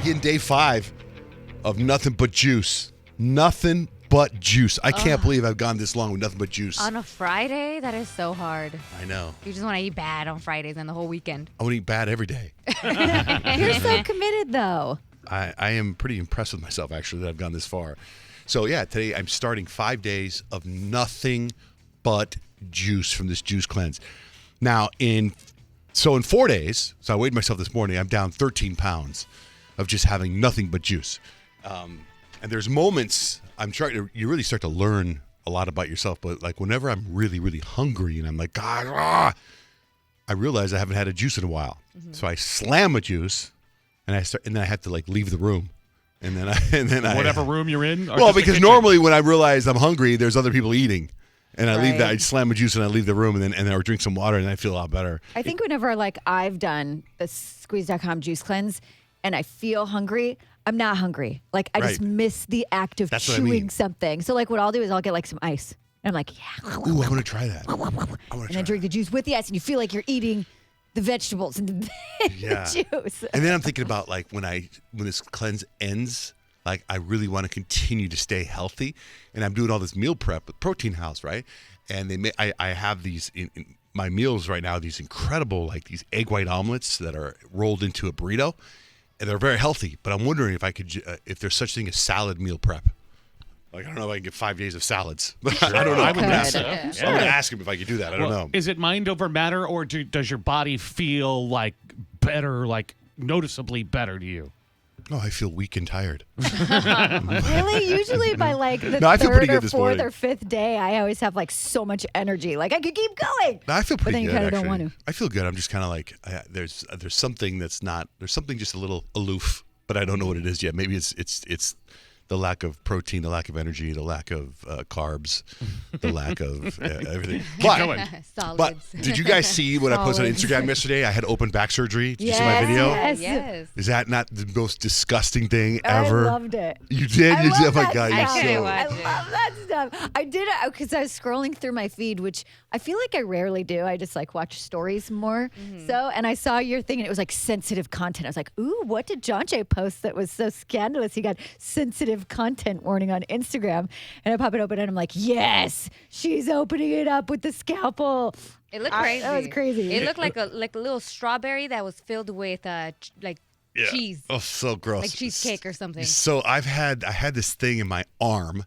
begin day 5 of nothing but juice. Nothing but juice. I can't believe I've gone this long with nothing but juice. On a Friday? That is so hard. I know. You just want to eat bad on Fridays and the whole weekend. I want to eat bad every day. You're so committed, though. I am pretty impressed with myself, actually, that I've gone this far. So, yeah, today I'm starting 5 days of nothing but juice from this juice cleanse. Now, in 4 days, so I weighed myself this morning, I'm down 13 pounds of just having nothing but juice. And there's moments you really start to learn a lot about yourself. But like whenever I'm really, really hungry and I'm like, God, I realize I haven't had a juice in a while. Mm-hmm. So I slam a juice and then I have to like leave the room. And then whatever room you're in? Well, because normally when I realize I'm hungry, there's other people eating. And I leave that, I slam a juice and I leave the room and then I drink some water and I feel a lot better. I think whenever like I've done the Squeeze.com juice cleanse and I feel hungry, I'm not hungry. Like I just miss the act of chewing something. So like what I'll do is I'll get like some ice. And I'm like, yeah. Ooh, I want to try that. And then drink the juice with the ice and you feel like you're eating the vegetables and the juice. And then I'm thinking about like when this cleanse ends, like I really want to continue to stay healthy. And I'm doing all this meal prep with Protein House, right? And I have these in my meals right now, these incredible like these egg white omelets that are rolled into a burrito. And they're very healthy, but I'm wondering if there's such thing as salad meal prep. Like, I don't know if I can get 5 days of salads. Sure. I don't know. I would guess so. I'm going to ask him if I could do that. I don't know. Is it mind over matter, or does your body feel like better, like noticeably better to you? Oh, I feel weak and tired. Really? Usually by like the third or fourth or fifth day, I always have like so much energy. Like I could keep going. No, I feel pretty good, But then you kind of actually. don't want to. I feel good. I'm just kind of like, there's something there's something just a little aloof, but I don't know what it is yet. Maybe it's the lack of protein, the lack of energy, the lack of carbs, the lack of everything. But did you guys see what I posted on Instagram yesterday? I had open back surgery. Did you see my video? Yes. Is that not the most disgusting thing ever? I loved it. You did? I love Oh my that God, stuff. I love that stuff. I did it because I was scrolling through my feed, which I feel like I rarely do. I just like watch stories more. Mm-hmm. And I saw your thing and it was like sensitive content. I was like, ooh, what did Johnjay post that was so scandalous? He got sensitive content warning on Instagram. And I pop it open and I'm like, yes, she's opening it up with the scalpel. It looked crazy. That was crazy. It looked like a little strawberry that was filled with cheese. Oh, so gross. Like cheesecake or something. So I had this thing in my arm,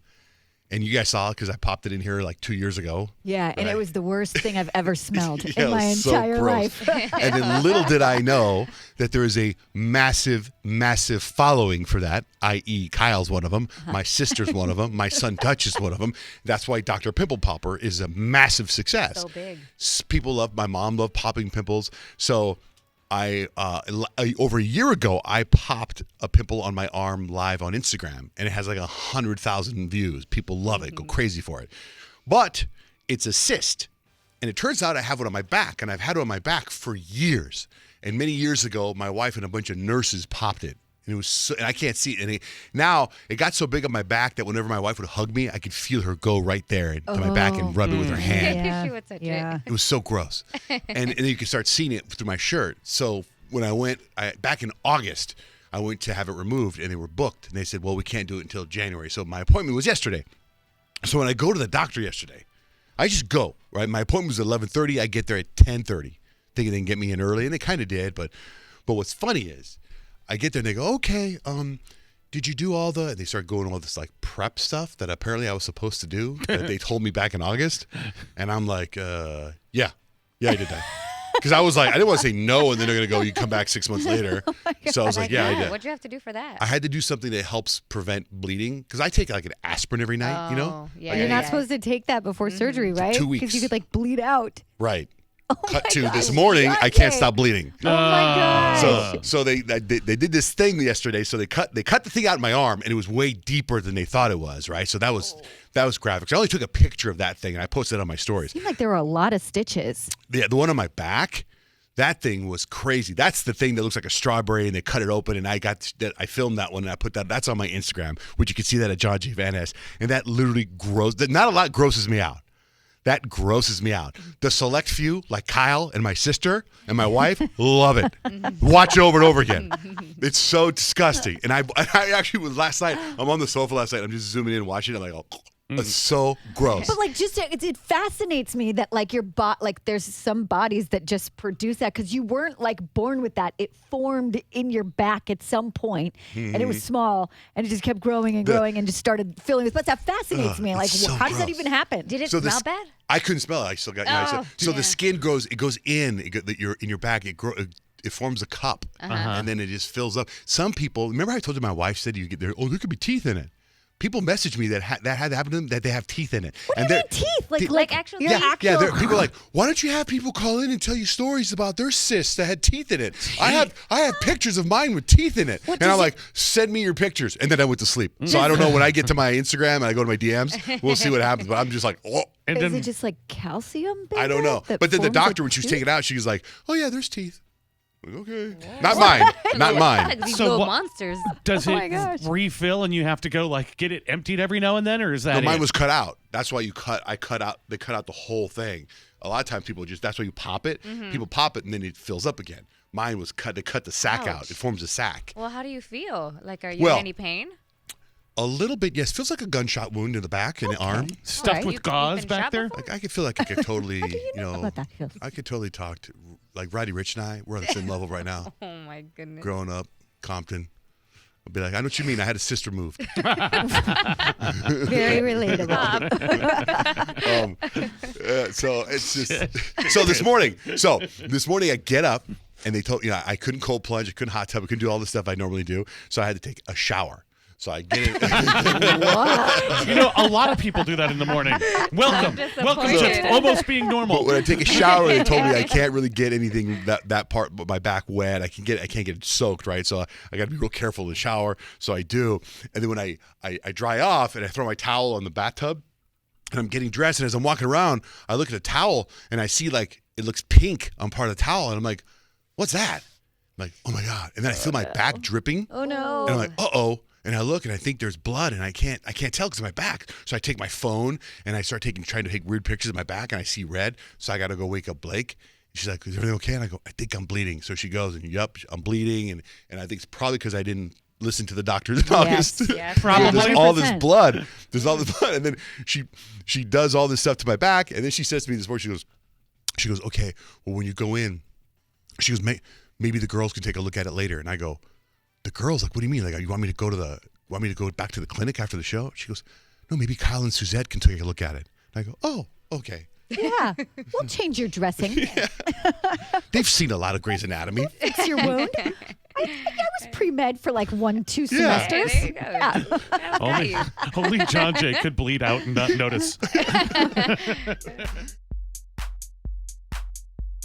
and you guys saw it because I popped it in here like 2 years ago. Yeah, and it was the worst thing I've ever smelled Yeah, in my it was so entire gross. life. And then little did I know that there is a massive, massive following for that, i.e. Kyle's one of them, my sister's one of them, my son Dutch is one of them. That's why Dr. Pimple Popper is a massive success. So big. People love, my mom loved popping pimples. So over a year ago, I popped a pimple on my arm live on Instagram, and it has like 100,000 views. People love it, go crazy for it. But it's a cyst, and it turns out I have it on my back, and I've had it on my back for years. And many years ago, my wife and a bunch of nurses popped it. And it was and I can't see it. And now it got so big on my back that whenever my wife would hug me, I could feel her go right there into my back and rub it with her hand. Yeah. She would touch it. It was so gross. and then you could start seeing it through my shirt. So when I went, back in August, I went to have it removed, and they were booked. And they said, well, we can't do it until January. So my appointment was yesterday. So when I go to the doctor yesterday, I just go, right? My appointment was at 11:30. I get there at 10:30, thinking they can get me in early. And they kind of did. But what's funny is I get there, and they go, okay, did you do all and they start going all this like prep stuff that apparently I was supposed to do that they told me back in August. And I'm like, yeah, I did that. Because I was like, I didn't want to say no, and then they're going to go, you come back 6 months later. So I was like, yeah, I did. What'd you have to do for that? I had to do something that helps prevent bleeding. Because I take like an aspirin every night, you know? Yeah, Like, You're not supposed to take that before surgery, right? 2 weeks. Because you could like bleed out. Right. Oh Cut my to gosh, this morning, I can't Johnjay. stop bleeding. Oh my gosh. So they did this thing yesterday. So they cut the thing out in my arm, and it was way deeper than they thought it was. Right. So that was graphic. I only took a picture of that thing, and I posted it on my stories. Seemed like there were a lot of stitches. Yeah, the one on my back, that thing was crazy. That's the thing that looks like a strawberry, and they cut it open, and I filmed that one, and I put that's on my Instagram, which you can see that at Johnjay Van Ness, and that literally not a lot grosses me out. That grosses me out. The select few, like Kyle and my sister and my wife, love it. Watch it over and over again. It's so disgusting. And I actually was last night. I'm on the sofa last night. I'm just zooming in and watching it. I'm like, oh, it's so gross. But like, just it fascinates me that like like there's some bodies that just produce that because you weren't like born with that. It formed in your back at some point, and it was small, and it just kept growing and growing, and just started filling with. But that fascinates me. Like, so how does that gross. even happen? Did it smell bad? I couldn't smell it. I still got. So the skin goes. It goes in. In your back. It forms a cup, and then it just fills up. Some people. Remember, I told you my wife said you get there. Oh, there could be teeth in it. People message me that had happened to them, that they have teeth in it. What do you mean teeth? Like actual your teeth? actual. Yeah, people are like, why don't you have people call in and tell you stories about their cysts that had teeth in it? I have pictures of mine with teeth in it. And I'm like, send me your pictures. And then I went to sleep. So I don't know, when I get to my Instagram and I go to my DMs, we'll see what happens. But I'm just like, oh. And Is then, it just like calcium? I don't know. that But then the forms doctor, a when she was tooth? taking it out, she was like, oh yeah, there's teeth. Like, okay. Not mine. Not mine. Like these So little what- monsters. does Oh my it gosh. refill and you have to go like get it emptied every now and then, or is that No, mine it? was cut out. That's why they cut out the whole thing. A lot of times that's why you pop it. People pop it and then it fills up again. Mine was cut. They cut the sac out. Ouch. It forms a sac. Well, how do you feel? Like, are you Well, in any pain? A little bit, yes. Feels like a gunshot wound in the back and the arm. Stuffed Alright. with You've gauze been back shot there? before? Like I could feel like I could totally, What that feels. I could totally talk to like Roddy Rich and I. We're on the same level right now. Oh my goodness. Growing up, Compton. I'll be like, I know what you mean. I had a sister moved. Very relatable. So it's just so this morning I get up and they told I couldn't cold plunge, I couldn't hot tub, I couldn't do all the stuff I normally do, so I had to take a shower. So I get it. A lot of people do that in the morning. Welcome to disappointed. almost being normal. But when I take a shower, they told me I can't really get anything that part of my back wet. I can't get it soaked, right? So I got to be real careful in the shower. So I do, and then when I dry off and I throw my towel on the bathtub, and I'm getting dressed, and as I'm walking around, I look at the towel and I see like it looks pink on part of the towel, and I'm like, what's that? I'm like, oh my god! And then I feel my back dripping, Oh no. and I'm like, uh-oh. And I look and I think there's blood and I can't tell because of my back. So I take my phone and I start trying to take weird pictures of my back and I see red. So I got to go wake up Blake. She's like, is everything okay? And I go, I think I'm bleeding. So she goes and yep, I'm bleeding. And I think it's probably because I didn't listen to the doctors in August. Yeah, Probably. There's all this 100%. blood. There's all this blood. And then she does all this stuff to my back. And then she says to me this morning, she goes, okay, well, when you go in, she goes, maybe the girls can take a look at it later. And I go, the girls, like, what do you mean? Like, you want me to go back to the clinic after the show? She goes, no, maybe Kyle and Suzette can take a look at it. And I go, oh, okay. Yeah. We'll change your dressing. They've seen a lot of Grey's Anatomy. Fix your wound. I was pre-med for like 1-2 Yeah. semesters. There you go. Yeah. That'll got you. Only Johnjay could bleed out and not notice.